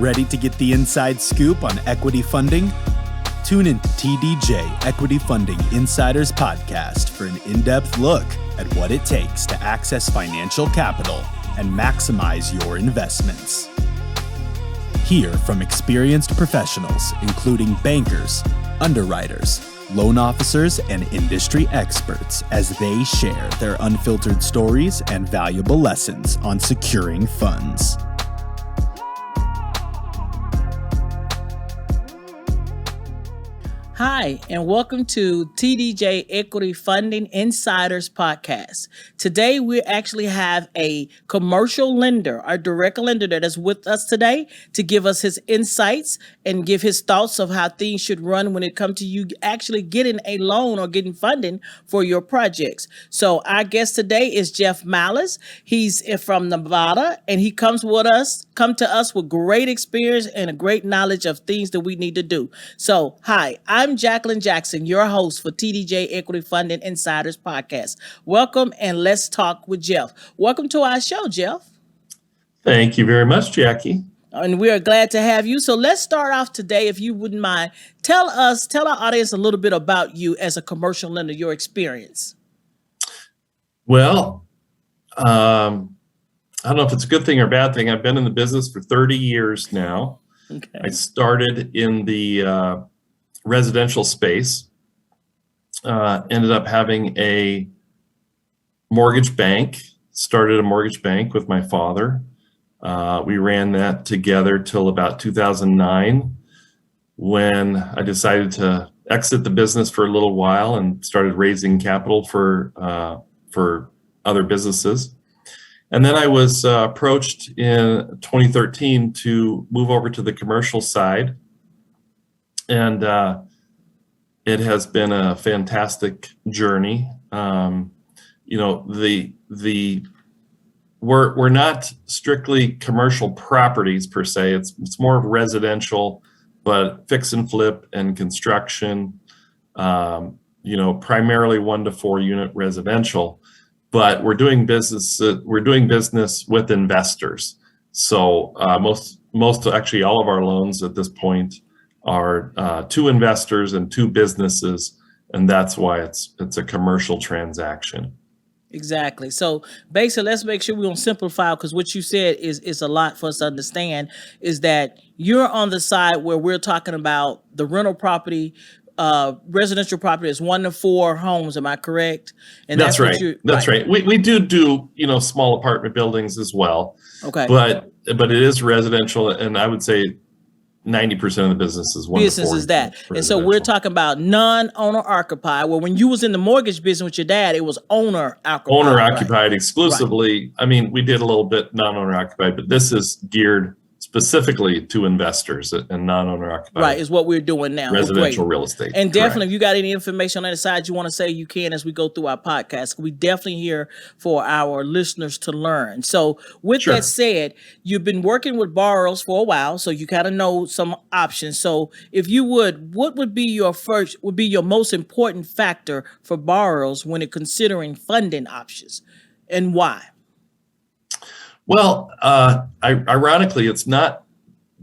Ready to get the inside scoop on equity funding? Tune into TDJ Equity Funding Insiders Podcast for an in-depth look at what it takes to access financial capital and maximize your investments. Hear from experienced professionals, including bankers, underwriters, loan officers, and industry experts as they share their unfiltered stories and valuable lessons on securing funds. Hi, and welcome to TDJ Equity Funding Insiders Podcast. Today, we actually have a commercial lender, our direct lender that is with us today to give us his insights and give his thoughts of how things should run when it comes to you actually getting a loan or getting funding for your projects. So our guest today is Jeff Mallas. He's from Nevada, and he come to us with great experience and a great knowledge of things that we need to do. So, hi, I'm Jacqueline Jackson, your host for TDJ Equity Funding Insiders Podcast. Welcome, and let's talk with Jeff. Welcome to our show, Jeff. Thank you very much, Jackie. And we are glad to have you. So let's start off today, if you wouldn't mind. Tell our audience a little bit about you as a commercial lender, your experience. Well, I don't know if it's a good thing or a bad thing. I've been in the business for 30 years now. Okay. I started in the residential space, ended up having a mortgage bank, started a mortgage bank with my father. We ran that together till about 2009 when I decided to exit the business for a little while and started raising capital for other businesses. And then I was approached in 2013 to move over to the commercial side. And it has been a fantastic journey. We're not strictly commercial properties per se. It's more of residential, but fix and flip and construction. Primarily 1 to 4 unit residential. But we're doing business with investors. So most actually all of our loans at this point are 2 investors and 2 businesses, and that's why it's a commercial transaction. Exactly. So basically, let's make sure we don't simplify, because what you said is a lot for us to understand, is that you're on the side where we're talking about the rental property, residential property is 1 to 4 homes. Am I correct? And that's right. That's right. We do small apartment buildings as well. Okay. But it is residential, and I would say 90% of the business is 1 to 4. Business is that. And so we're talking about non-owner occupied. Well, when you was in the mortgage business with your dad, it was owner occupied. Owner occupied exclusively. Right. I mean, we did a little bit non-owner occupied, but this is geared specifically to investors and non-owner occupied. Right, is what we're doing now. Residential real estate. And definitely, if you got any information on that side you want to say, you can as we go through our podcast. We definitely here for our listeners to learn. So with that said, you've been working with borrowers for a while, so you kind of know some options. So if you would, what would be your most important factor for borrowers when considering funding options, and why? Well, ironically, it's not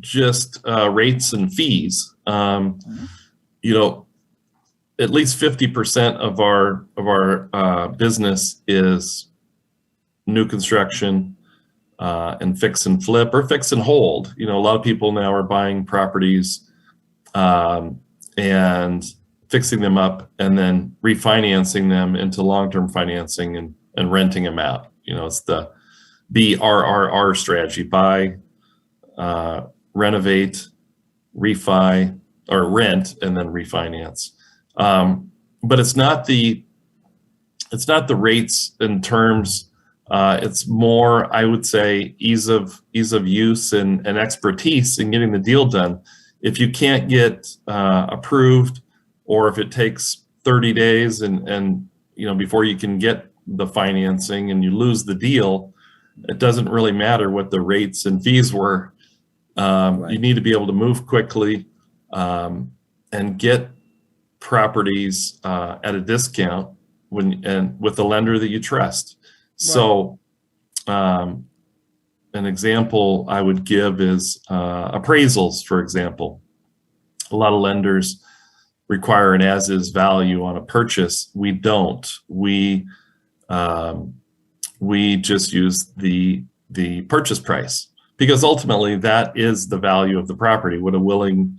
just rates and fees. At least 50% of our business is new construction and fix and flip or fix and hold. A lot of people now are buying properties and fixing them up and then refinancing them into long-term financing and renting them out. It's the BRRR strategy: buy, renovate, refi, or rent, and then refinance. But it's not the rates and terms. It's more, I would say, ease of use and expertise in getting the deal done. If you can't get approved, or if it takes 30 days and before you can get the financing and you lose the deal, it doesn't really matter what the rates and fees were. You need to be able to move quickly and get properties at a discount with a lender that you trust. So an example I would give is appraisals, for example. A lot of lenders require an as-is value on a purchase. We don't. We just use the purchase price, because ultimately that is the value of the property. What a willing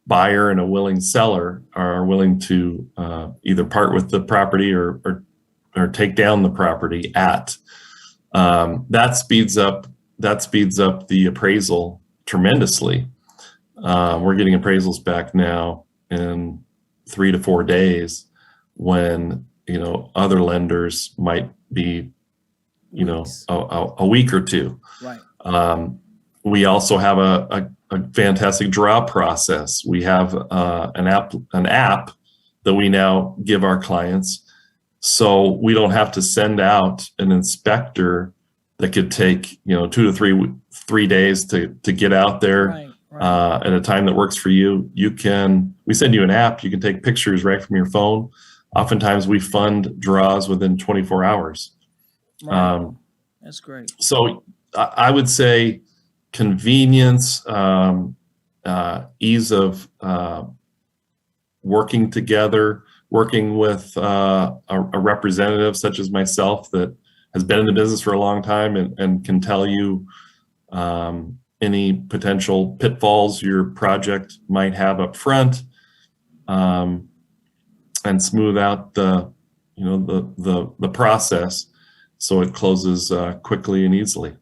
buyer and a willing seller are willing to either part with the property or take down the property at. That speeds up the appraisal tremendously. We're getting appraisals back now in 3 to 4 days, when other lenders might be a week or two. Right. We also have a fantastic draw process. We have an app that we now give our clients, so we don't have to send out an inspector that could take 2 to 3 days to get out there. Right. At a time that works for you. We send you an app, you can take pictures right from your phone. Oftentimes we fund draws within 24 hours. Right. That's great. So I would say convenience, ease of working together, working with a representative such as myself that has been in the business for a long time and can tell you any potential pitfalls your project might have up front, and smooth out the process so it closes quickly and easily.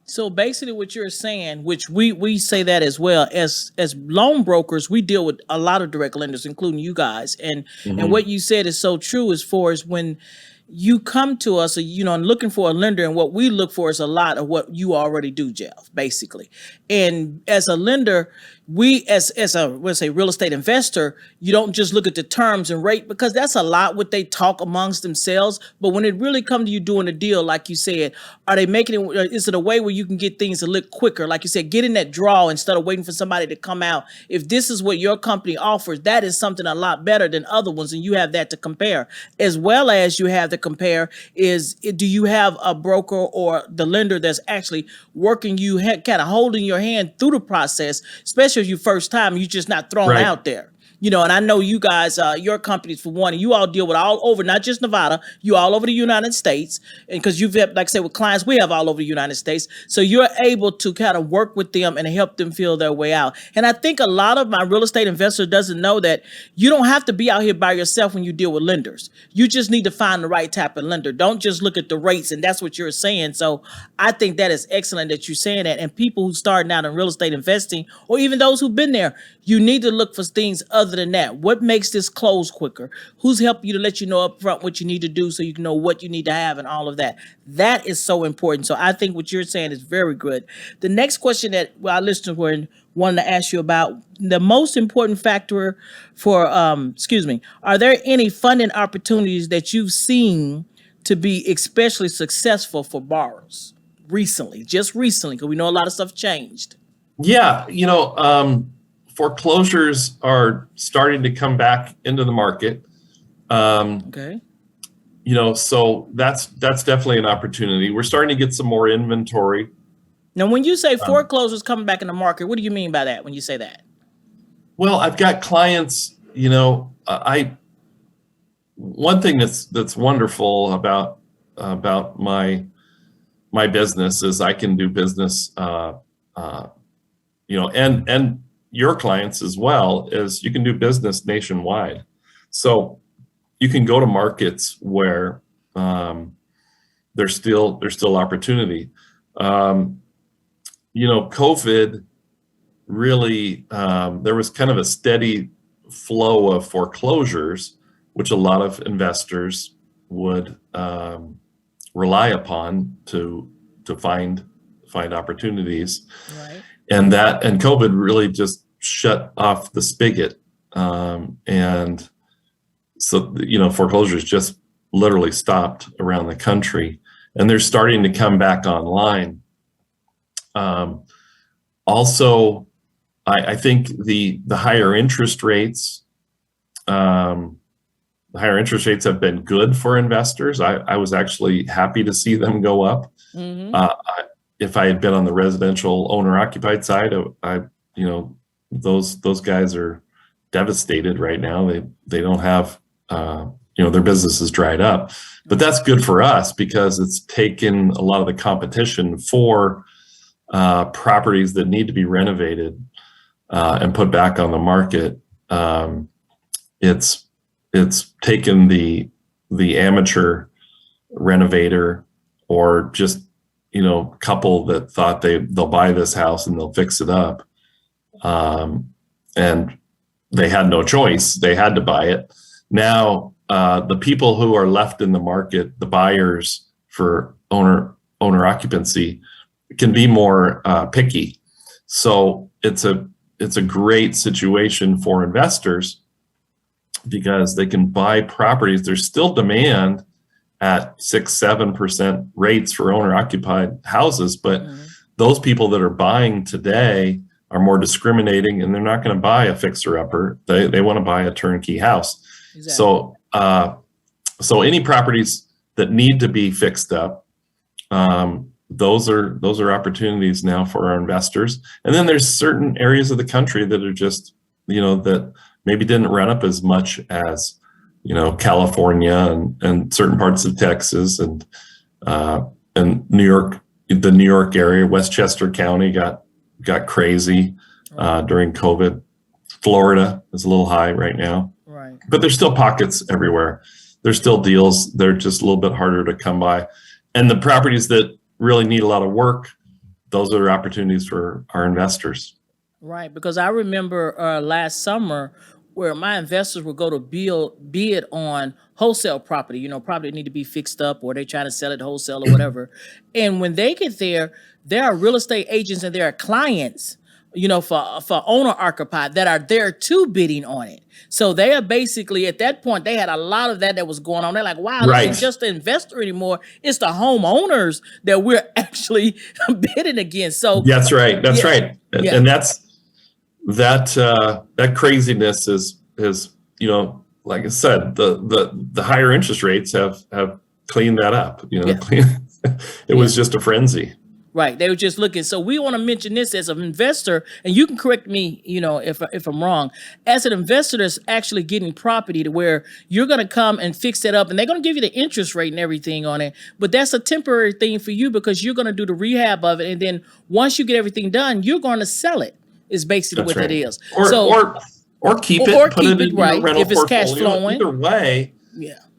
So basically what you're saying, which we say that as well, as loan brokers, we deal with a lot of direct lenders, including you guys. And what you said is so true as far as when you come to us, and looking for a lender, and what we look for is a lot of what you already do, Jeff, basically. And as a lender, we as a real estate investor, you don't just look at the terms and rate, because that's a lot what they talk amongst themselves. But when it really comes to you doing a deal, like you said, are they making it? Is it a way where you can get things a little quicker? Like you said, get in that draw instead of waiting for somebody to come out. If this is what your company offers, that is something a lot better than other ones, and you have that to compare, as well as you have to compare is, do you have a broker or the lender that's actually working you, kind of holding your hand through the process, especially if you first time, you're just not thrown out there. And I know you guys, your companies for one, and you all deal with all over, not just Nevada, you all over the United States. And because you've, like I said, with clients, we have all over the United States. So you're able to kind of work with them and help them feel their way out. And I think a lot of my real estate investor doesn't know that you don't have to be out here by yourself when you deal with lenders. You just need to find the right type of lender. Don't just look at the rates. And that's what you're saying. So I think that is excellent that you're saying that. And people who starting out in real estate investing, or even those who've been there, you need to look for things other than that. What makes this close quicker? Who's helping you to let you know up front what you need to do so you can know what you need to have and all of that? That is so important. So I think what you're saying is very good. The next question that our listeners were wanting to ask you about, the most important factor for, are there any funding opportunities that you've seen to be especially successful for borrowers just recently, because we know a lot of stuff changed? Yeah, foreclosures are starting to come back into the market. Okay. So that's definitely an opportunity. We're starting to get some more inventory. Now, when you say foreclosures coming back in the market, what do you mean by that when you say that? Well, I've got clients, one thing that's wonderful about my business is I can do business, and your clients as well, is you can do business nationwide. So you can go to markets where there's still opportunity. COVID really, there was kind of a steady flow of foreclosures, which a lot of investors would rely upon to find opportunities. Right. And COVID really just shut off the spigot. And so, foreclosures just literally stopped around the country, and they're starting to come back online. Also, I think the higher interest rates, have been good for investors. I was actually happy to see them go up. Mm-hmm. if I had been on the residential owner occupied side, those guys are devastated right now. They don't have, their business is dried up, but that's good for us because it's taken a lot of the competition for properties that need to be renovated and put back on the market. It's taken the amateur renovator or just couple that thought they'll buy this house and they'll fix it up, and they had no choice. They had to buy it. Now the people who are left in the market, the buyers for owner occupancy, can be more picky. So it's a great situation for investors because they can buy properties. There's still demand at 6-7% rates for owner occupied houses, but those people that are buying today are more discriminating, and they're not going to buy a fixer upper. They want to buy a turnkey house. Exactly. So any properties that need to be fixed up, those are opportunities now for our investors. And then there's certain areas of the country that are just, that maybe didn't run up as much as, California and certain parts of Texas and New York, the New York area. Westchester County got crazy during COVID. Florida is a little high right now, right? But there's still pockets everywhere. There's still deals. They're just a little bit harder to come by. And the properties that really need a lot of work, those are opportunities for our investors. Right, because I remember last summer where my investors would go to bid on wholesale property, property need to be fixed up or they're trying to sell it wholesale or whatever. And when they get there are real estate agents and there are clients, for owner occupied that are there too bidding on it. So they are basically, at that point, they had a lot of that was going on. They're like, wow, right. It ain't just the investor anymore. It's the homeowners that we're actually bidding against. So that's right. That's right. And that craziness is, like I said, the higher interest rates have cleaned that up. It was just a frenzy. Right. They were just looking. So we want to mention this as an investor, and you can correct me, if I'm wrong. As an investor that's actually getting property to where you're going to come and fix it up, and they're going to give you the interest rate and everything on it. But that's a temporary thing for you because you're going to do the rehab of it. And then once you get everything done, you're going to sell it, is basically that's what right. It is. Or keep it, or put keep it in right rental if it's cash flowing. Either way,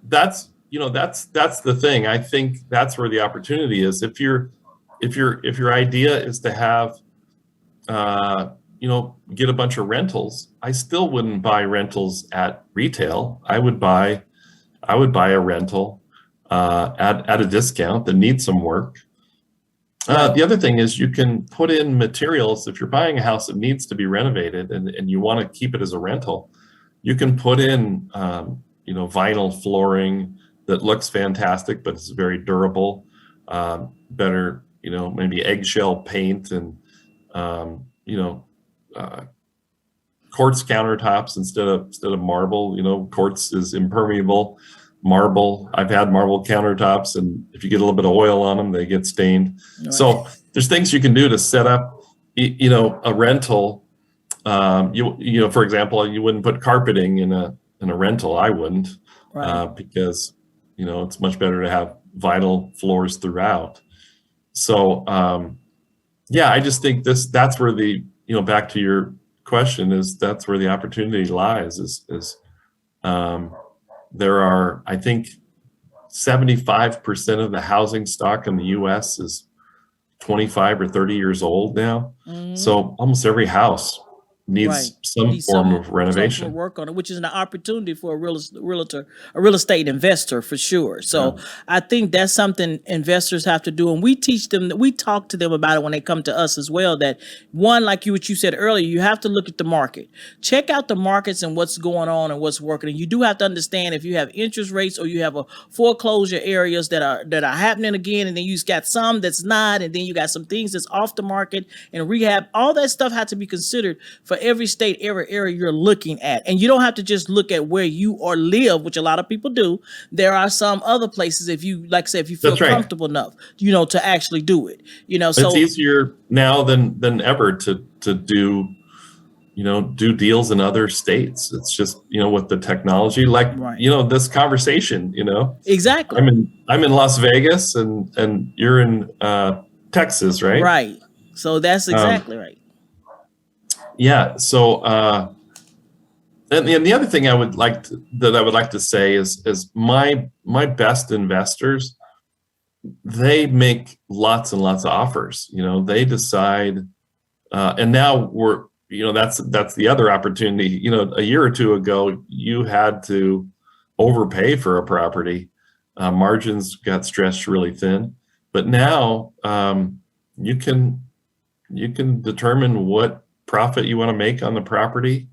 that's the thing. I think that's where the opportunity is. If your idea is to have, get a bunch of rentals, I still wouldn't buy rentals at retail. I would buy a rental at a discount that needs some work. The other thing is you can put in materials. If you're buying a house that needs to be renovated and you want to keep it as a rental, you can put in, vinyl flooring that looks fantastic, but it's very durable, better, maybe eggshell paint and, quartz countertops instead of marble. Quartz is impermeable. Marble, I've had marble countertops, and if you get a little bit of oil on them, they get stained. Right. So there's things you can do to set up, a rental. For example, you wouldn't put carpeting in a rental. I wouldn't, right. Because it's much better to have vinyl floors throughout. So I just think that's where the back to your question is that's where the opportunity lies. There are, I think, 75% of the housing stock in the U.S. is 25 or 30 years old now. Mm-hmm. So almost every house needs some form of renovation. Work on it, which is an opportunity for a real estate investor for sure. So I think that's something investors have to do, and we teach them. We talk to them about it when they come to us as well. That one, like what you said earlier, you have to look at the market, check out the markets and what's going on and what's working. And you do have to understand if you have interest rates or you have a foreclosure areas that are happening again, and then you got some that's not, and then you got some things that's off the market and rehab. All that stuff has to be considered for for every state, every area you're looking at. And you don't have to just look at where you or live, which a lot of people do. There are some other places, if you, like I said, if you feel That's right. comfortable enough, to actually do it. So it's easier now than ever to do deals in other states. It's just, with the technology, like, right. This conversation, Exactly. I'm in Las Vegas and you're in Texas, right? Right. So that's exactly right. Yeah. So, and the other thing I would like to say is my best investors, they make lots and lots of offers. They decide, and now that's the other opportunity. A year or two ago, you had to overpay for a property. Margins got stretched really thin, but now you can determine what profit you want to make on the property,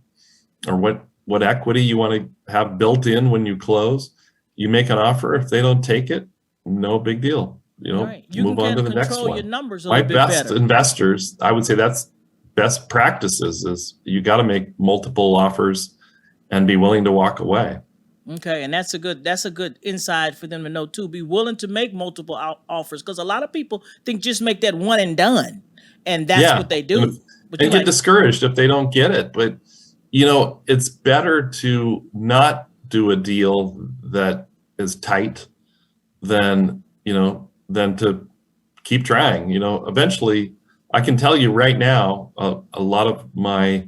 or what equity you want to have built in when you close. You make an offer. If they don't take it, no big deal. Right. You move on to the next one. Your numbers My best investors, I would say that's best practices, is you got to make multiple offers and be willing to walk away. Okay, and that's a good insight for them to know too. Be willing to make multiple offers, because a lot of people think just make that one and done, and that's what they do. And get discouraged if they don't get it. But it's better to not do a deal that is tight than to keep trying. Eventually, I can tell you right now, a lot of my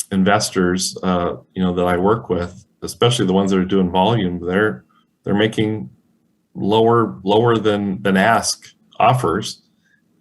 investors, that I work with, especially the ones that are doing volume, they're making lower than ask offers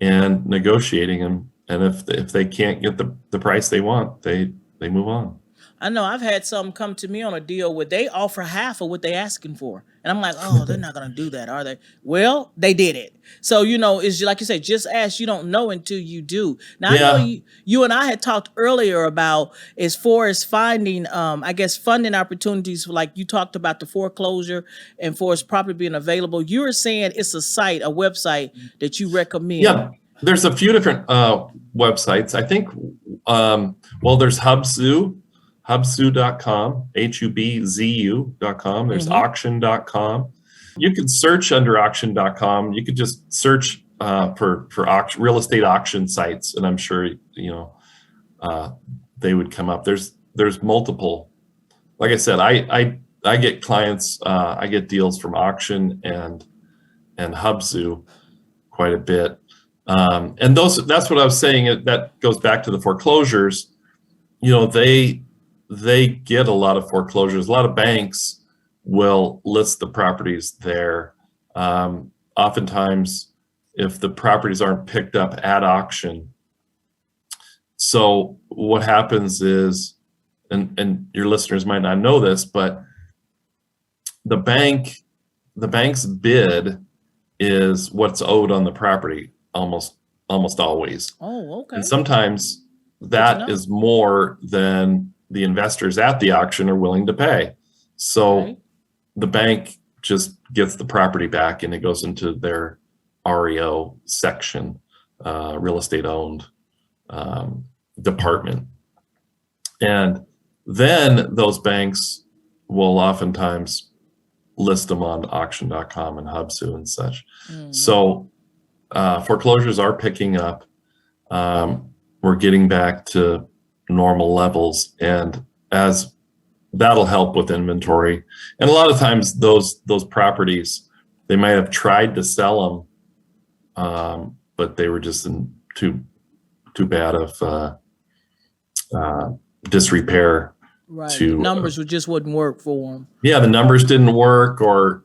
and negotiating them. And if they can't get the price they want, they move on. I know I've had some come to me on a deal where they offer half of what they're asking for. And I'm like, oh, they're not going to do that, are they? Well, they did it. So, it's like you say, just ask, you don't know until you do. Now, I know you and I had talked earlier about, as far as finding, funding opportunities, like you talked about the foreclosure and for its property being available. You were saying it's a website that you recommend. Yeah, there's a few different websites. I think, there's Hubzu. Hubzu.com, Hubzu.com. There's auction.com. You can search under auction.com. You could just search for real estate auction sites, and I'm sure they would come up. There's multiple. Like I said, I get clients. I get deals from auction and Hubzu quite a bit. And that's what I was saying. That goes back to the foreclosures. They get a lot of foreclosures. A lot of banks will list the properties there. Oftentimes, if the properties aren't picked up at auction. So what happens is, and your listeners might not know this, but the bank's bid is what's owed on the property almost always. Oh, okay. And sometimes that is more than the investors at the auction are willing to pay. So the bank just gets the property back and it goes into their REO section, real estate owned department. And then those banks will oftentimes list them on auction.com and Hubzu and such. Mm-hmm. So foreclosures are picking up. We're getting back to normal levels, and as that'll help with inventory. And a lot of times those properties, they might have tried to sell them, but they were just in too bad of disrepair. Right. The numbers just wouldn't work for them. Yeah, the numbers didn't work, or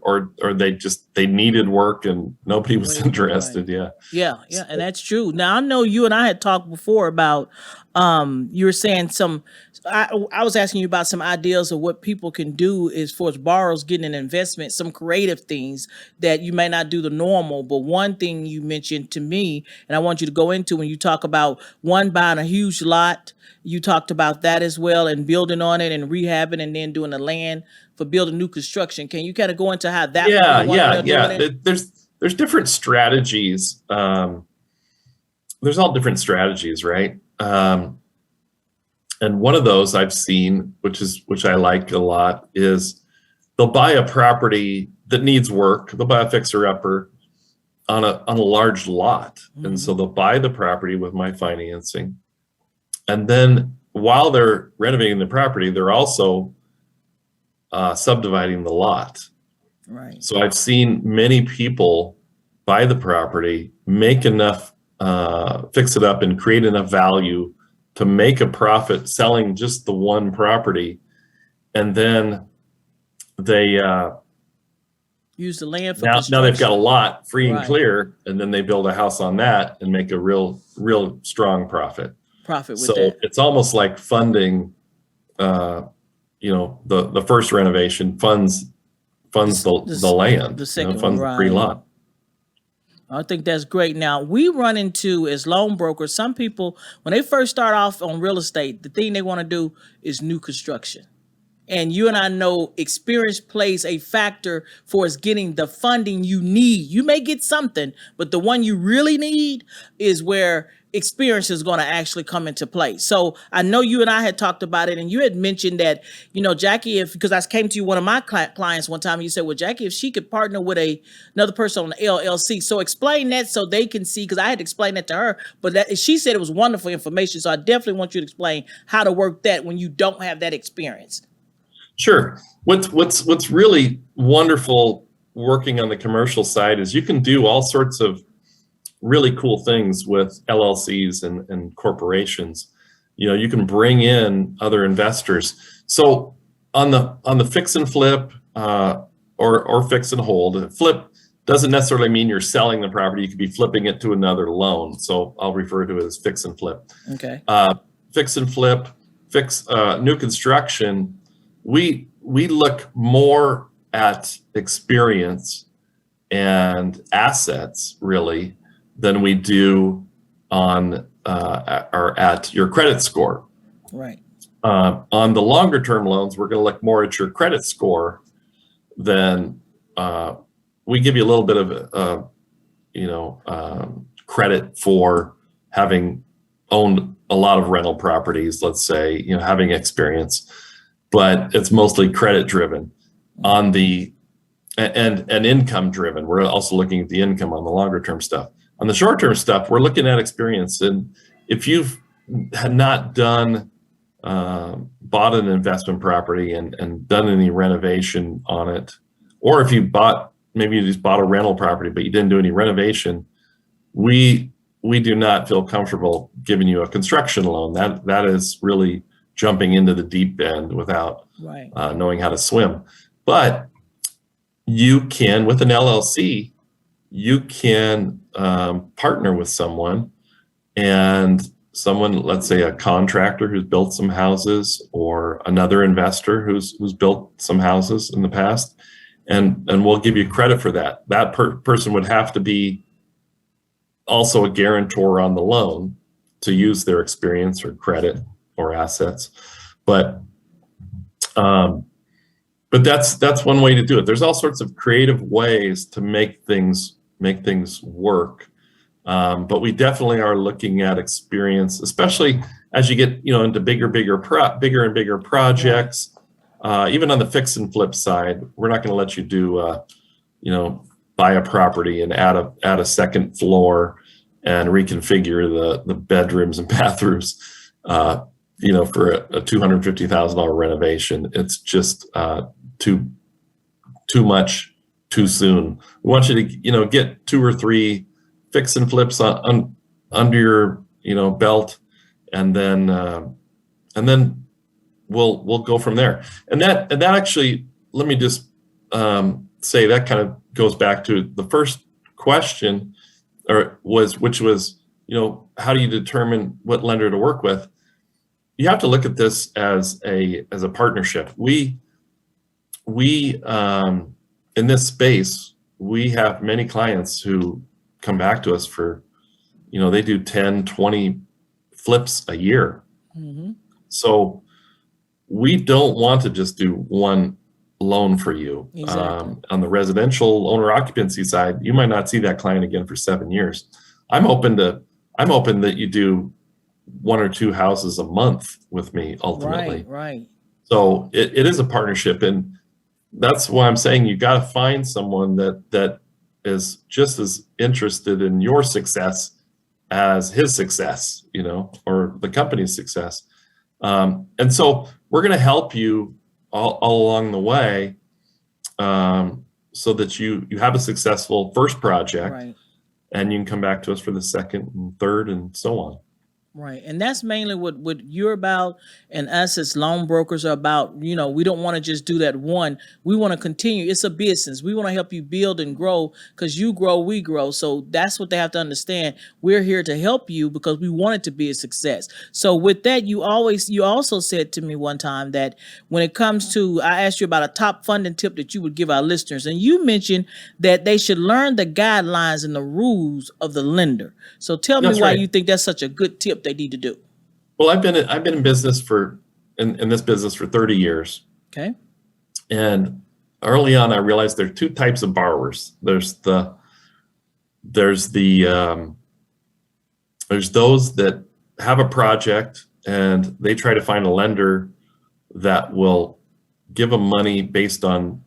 they needed work and nobody was interested. Right. Yeah, and that's true. Now I know you and I had talked before about you were saying I was asking you about some ideas of what people can do as far as borrowers getting an investment, some creative things that you may not do the normal. But one thing you mentioned to me, and I want you to go into when you talk about buying a huge lot. You talked about that as well, and building on it and rehabbing, and then doing the land for building new construction. Can you kind of go into how that? Yeah. There's different strategies. There's all different strategies, right? And one of those I've seen, which I like a lot, is they'll buy a property that needs work. They'll buy a fixer upper on a large lot. And so they'll buy the property with my financing. And then while they're renovating the property, they're also subdividing the lot. Right. So I've seen many people buy the property, make enough, fix it up and create enough value to make a profit selling just the one property. And then they use the land for now they've got a lot free and Right. clear, and then they build a house on that and make a real strong profit. Profit with So that. it's almost like funding, the first renovation funds the land, the second funds one, the free right. lot. I think that's great. Now, we run into, as loan brokers, some people, when they first start off on real estate, the thing they want to do is new construction. And you and I know experience plays a factor for us getting the funding you need. You may get something, but the one you really need is where experience is going to actually come into play. So I know you and I had talked about it, and you had mentioned that, Jackie, because I came to you, one of my clients one time, and you said, well, Jackie, if she could partner with another person on the LLC. So explain that so they can see, because I had to explain that to her, but she said it was wonderful information. So I definitely want you to explain how to work that when you don't have that experience. Sure. What's really wonderful working on the commercial side is you can do all sorts of really cool things with LLCs and corporations. You can bring in other investors. So on the fix and flip or fix and hold, flip doesn't necessarily mean you're selling the property. You could be flipping it to another loan. So I'll refer to it as fix and flip. Okay. Fix and flip, new construction. We look more at experience and assets really than we do on or at your credit score. Right. On the longer term loans, we're going to look more at your credit score than we give you a little bit of credit for having owned a lot of rental properties, let's say, having experience. But it's mostly credit driven on the and income driven. We're also looking at the income on the longer term stuff. On the short term stuff, we're looking at experience. And if you've not done bought an investment property and done any renovation on it, or if you maybe you just bought a rental property but you didn't do any renovation, we do not feel comfortable giving you a construction loan. That is really jumping into the deep end without Right. Knowing how to swim. But you can, with an LLC, you can partner with someone, and someone, let's say a contractor who's built some houses, or another investor who's built some houses in the past, and we'll give you credit for that. That person would have to be also a guarantor on the loan to use their experience or credit or assets, but that's one way to do it. There's all sorts of creative ways to make things work, but we definitely are looking at experience, especially as you get into bigger and bigger projects. Even on the fix and flip side, we're not going to let you do buy a property and add a second floor and reconfigure the bedrooms and bathrooms. For a $250,000 renovation. It's just too much too soon. We want you to get 2 or 3 fix and flips under your belt, and then we'll go from there. And that actually, let me just say, that kind of goes back to the first question, which was how do you determine what lender to work with? You have to look at this as a partnership. We in this space, we have many clients who come back to us for, they do 10, 20 flips a year. Mm-hmm. So we don't want to just do one loan for you. Exactly. On the residential owner occupancy side, you might not see that client again for 7 years. I'm hoping that you do 1 or 2 houses a month with me ultimately. Right. So it is a partnership, and that's why I'm saying you got to find someone that is just as interested in your success as his success, or the company's success. And so we're going to help you all along the way, so that you have a successful first project, Right. and you can come back to us for the second and third and so on. Right. And that's mainly what you're about, and us as loan brokers are about. We don't want to just do that one. We want to continue. It's a business. We want to help you build and grow, because you grow, we grow. So that's what they have to understand. We're here to help you because we want it to be a success. So with that, you also said to me one time that when it comes to, I asked you about a top funding tip that you would give our listeners, and you mentioned that they should learn the guidelines and the rules of the lender. So tell me That's why right. you think that's such a good tip they need to do. Well, I've been in business in this business for 30 years. Okay. And early on, I realized there are 2 types of borrowers. There's those that have a project and they try to find a lender that will give them money based on,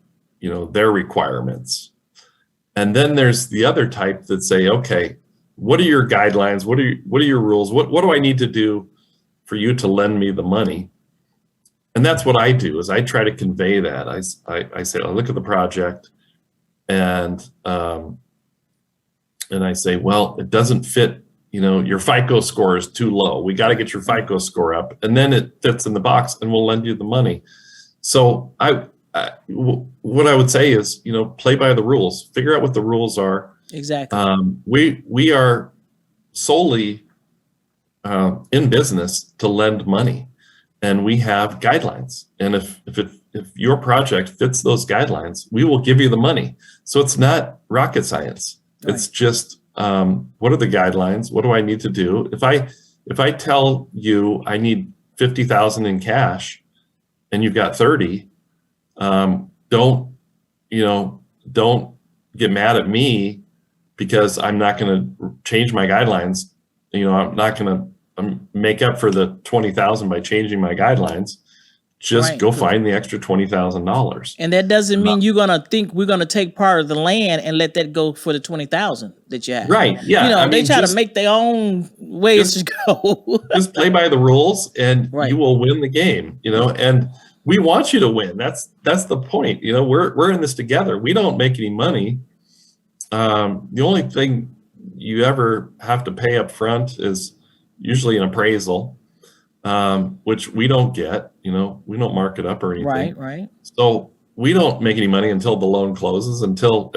their requirements. And then there's the other type that say, okay, what are your guidelines? What are your rules? What do I need to do for you to lend me the money? And that's what I do, is I try to convey that. I say, I look at the project, and I say, well, it doesn't fit, your FICO score is too low. We got to get your FICO score up, and then it fits in the box, and we'll lend you the money. So what I would say is, play by the rules. Figure out what the rules are. Exactly. We are solely in business to lend money, and we have guidelines. And if your project fits those guidelines, we will give you the money. So it's not rocket science. Right. It's just, what are the guidelines? What do I need to do? If I tell you I need $50,000 in cash and you've got 30, don't get mad at me because I'm not going to change my guidelines. I'm not going to make up for the $20,000 by changing my guidelines. Just Right. go find the extra $20,000. And that doesn't mean you're going to think we're going to take part of the land and let that go for the 20,000 that you have. Right. Yeah. They try to make their own ways to go. Just play by the rules, and Right. you will win the game, and we want you to win. That's the point. We're in this together. We don't make any money. The only thing you ever have to pay up front is usually an appraisal, which we don't get. We don't mark it up or anything. Right. So we don't make any money until the loan closes, until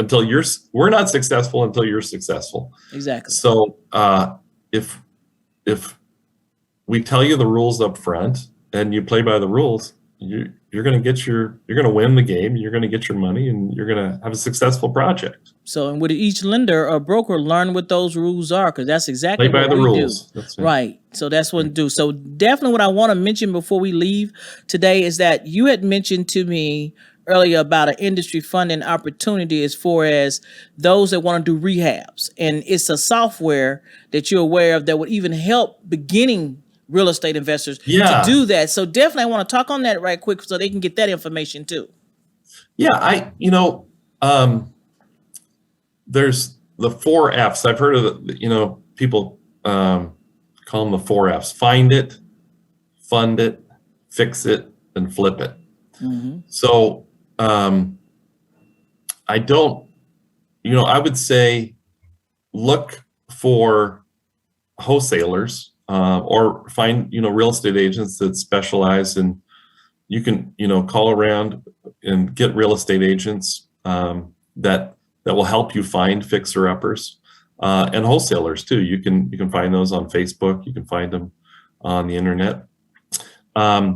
we're not successful until you're successful. Exactly. So if we tell you the rules up front and you play by the rules, you're going to win the game, you're going to get your money, and you're going to have a successful project. So, and with each lender or broker, learn what those rules are, because that's exactly Play by what the we rules. do. That's it. Right. So that's what we do. So definitely what I want to mention before we leave today is that you had mentioned to me earlier about an industry funding opportunity as far as those that want to do rehabs. And it's a software that you're aware of that would even help beginning real estate investors to do that. So definitely I want to talk on that right quick so they can get that information too. Yeah, there's the 4 F's. I've heard of people call them the 4 F's: find it, fund it, fix it, and flip it. Mm-hmm. So I would say look for wholesalers, or find, real estate agents that specialize in, you can, call around and get real estate agents that will help you find fixer-uppers, and wholesalers too. You can find those on Facebook. You can find them on the internet. But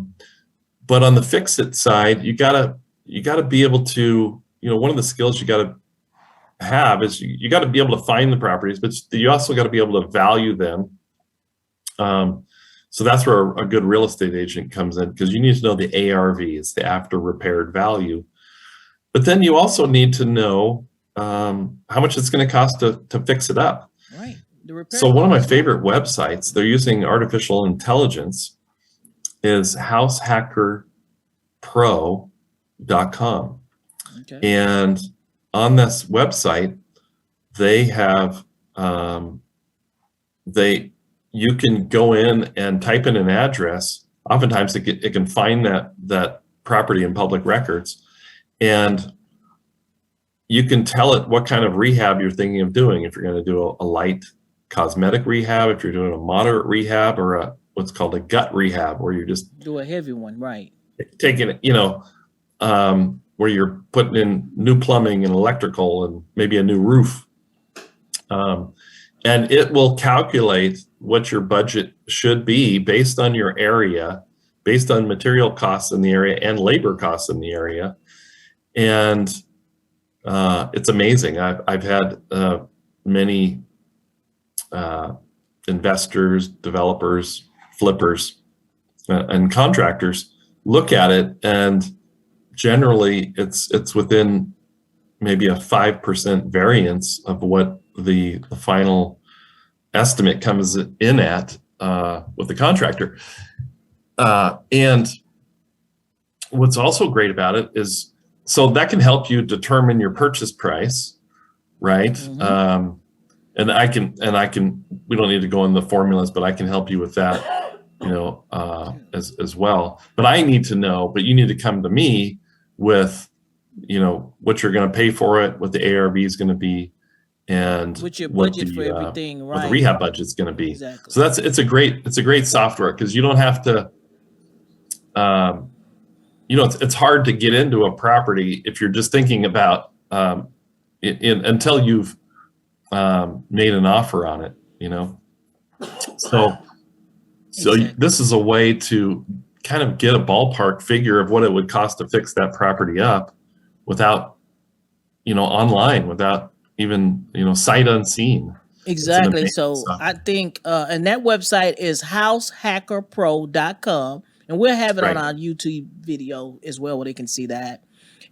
on the fix-it side, you gotta be able to, one of the skills you gotta have is you gotta be able to find the properties, but you also gotta be able to value them. So that's where a good real estate agent comes in, because you need to know the ARVs, the after repaired value. But then you also need to know how much it's going to cost to fix it up. Right. The repair So one of my cost. favorite websites, they're using artificial intelligence, is househackerpro.com. Okay. And on this website, they have you can go in and type in an address. Oftentimes it can find that property in public records, and you can tell it what kind of rehab you're thinking of doing. If you're going to do a light cosmetic rehab, if you're doing a moderate rehab, or what's called a gut rehab, where you're just Do a heavy one, right? taking it, where you're putting in new plumbing and electrical and maybe a new roof. And it will calculate what your budget should be based on your area, based on material costs in the area and labor costs in the area. And it's amazing. I've had many investors, developers, flippers, and contractors look at it, and generally it's within maybe a 5% variance of what the final estimate comes in at with the contractor. And what's also great about it is, so that can help you determine your purchase price, right? Mm-hmm. And I can, we don't need to go in the formulas, but I can help you with that, as well. But I need to know, but you need to come to me with, what you're going to pay for it, what the ARV is going to be, and With your what budget the, for everything, what the right? rehab budget's going to be. Exactly. So it's a great software, because you don't have to, it's hard to get into a property if you're just thinking about until you've made an offer on it, So Exactly. this is a way to kind of get a ballpark figure of what it would cost to fix that property up without, online, without even, sight unseen. Exactly. So software. I think, and that website is househackerpro.com, and we'll have it on Right. our YouTube video as well, where they can see that.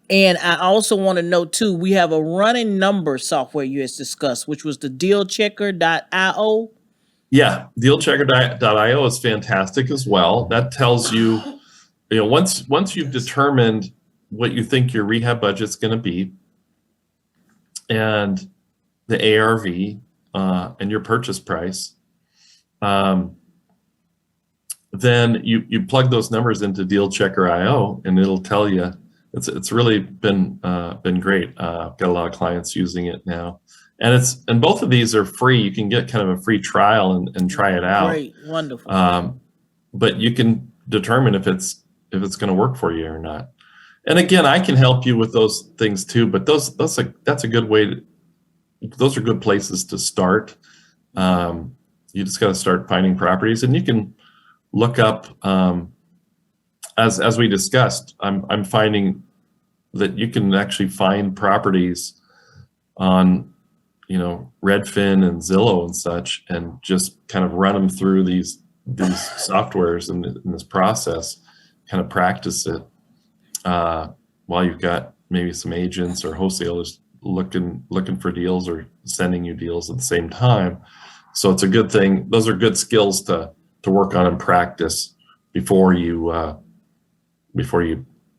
And I also want to note too, we have a running number software you has discussed, which was the dealchecker.io. Yeah, dealchecker.io is fantastic as well. That tells you, once you've determined what you think your rehab budget's going to be, and the ARV, and your purchase price, then you plug those numbers into dealchecker.io, and it'll tell you. It's really been great. Got a lot of clients using it now, and both of these are free. You can get kind of a free trial and try it out. Great, wonderful. But you can determine if it's going to work for you or not. And again, I can help you with those things too. But that's a good way those are good places to start. You just got to start finding properties, and you can look up. As we discussed, I'm finding that you can actually find properties on, Redfin and Zillow and such, and just kind of run them through these softwares in this process, kind of practice it while you've got maybe some agents or wholesalers looking for deals or sending you deals at the same time. So it's a good thing. Those are good skills to work on and practice before you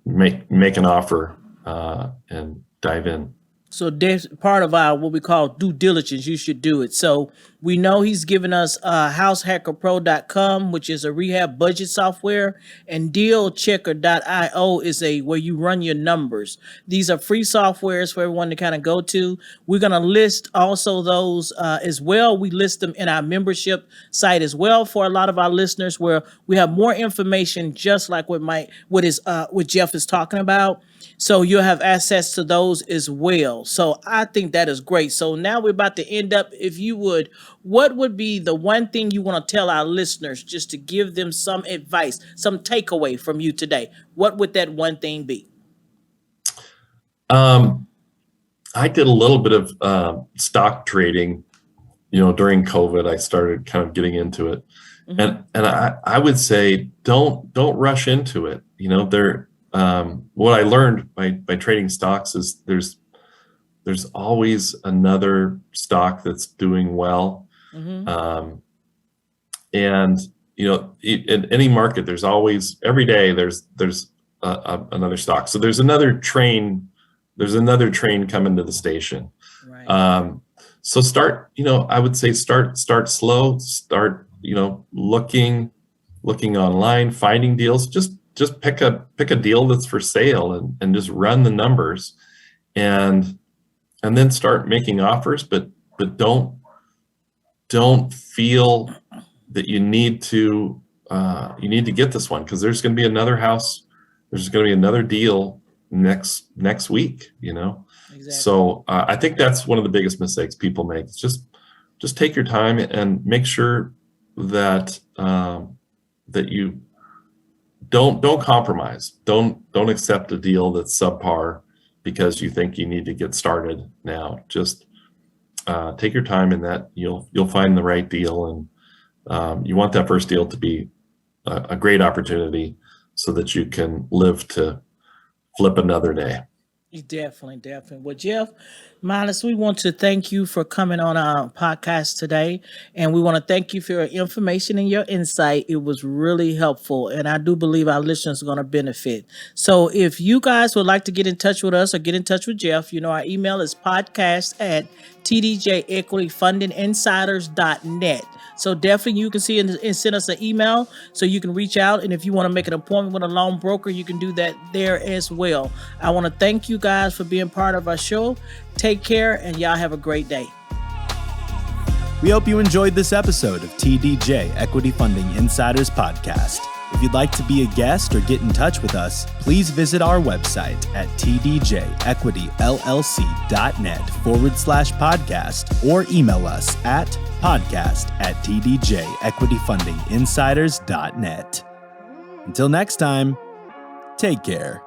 make an offer and dive in. So that's part of our what we call due diligence. You should do it. So we know he's given us househackerpro.com, which is a rehab budget software, and dealchecker.io is where you run your numbers. These are free softwares for everyone to kind of go to. We're going to list also those as well. We list them in our membership site as well for a lot of our listeners, where we have more information, just like what Jeff is talking about. So you'll have access to those as well. So I think that is great. So now we're about to end up. If you would, what would be the one thing you want to tell our listeners, just to give them some advice, some takeaway from you today? What would that one thing be? I did a little bit of stock trading, during COVID. I started kind of getting into it. Mm-hmm. And I would say don't rush into it. What I learned by trading stocks is there's always another stock that's doing well. And in any market, there's always, every day there's another stock. So there's another train coming to the station. Right. So start, I would say start slow, start, looking online, finding deals. Just pick a deal that's for sale and just run the numbers, and then start making offers. But don't feel that you need to get this one, because there's going to be another house, there's going to be another deal next week. Exactly. So I think that's one of the biggest mistakes people make. It's just take your time and make sure that that you don't compromise. Don't accept a deal that's subpar because you think you need to get started now. Just take your time, and that you'll find the right deal. And you want that first deal to be a great opportunity so that you can live to flip another day. Definitely. Well, Jeff, Mallas, we want to thank you for coming on our podcast today. And we want to thank you for your information and your insight. It was really helpful. And I do believe our listeners are going to benefit. So if you guys would like to get in touch with us or get in touch with Jeff, our email is podcast@tdjequityfundinginsiders.net. So definitely you can see and send us an email so you can reach out. And if you want to make an appointment with a loan broker, you can do that there as well. I want to thank you guys for being part of our show. Take care, and y'all have a great day. We hope you enjoyed this episode of TDJ Equity Funding Insiders Podcast. If you'd like to be a guest or get in touch with us, please visit our website at tdjequityllc.net/podcast or email us at podcast@tdjequityfundinginsiders.net. Until next time, take care.